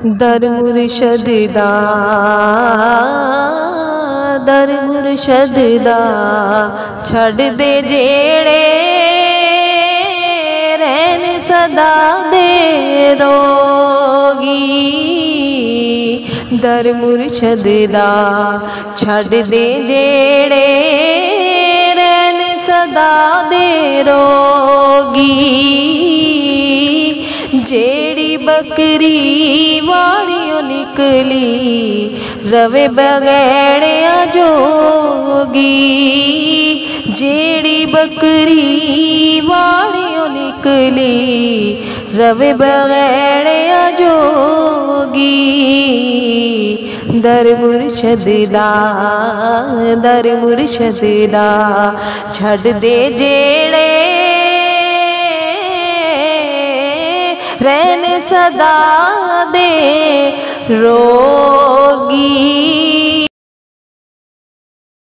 दर मुर्शद दा, दर मुर्शद दा छड़ दे जेड़े रहन सदा दे रोगी। दर मुर्शद दा छड़ दे जेड़े रहन सदा दे रोगी। जेड़ी बकरी वाड़ियों निकली रवे बगैड़िया जोगी। जेड़ी बकरी वाड़ियों निकली रवे बगैड़िया जोगी। दर मुर्शद दा, दर मुर्शद दा छड़ दे जेड़े रहन सदा दे रोगी।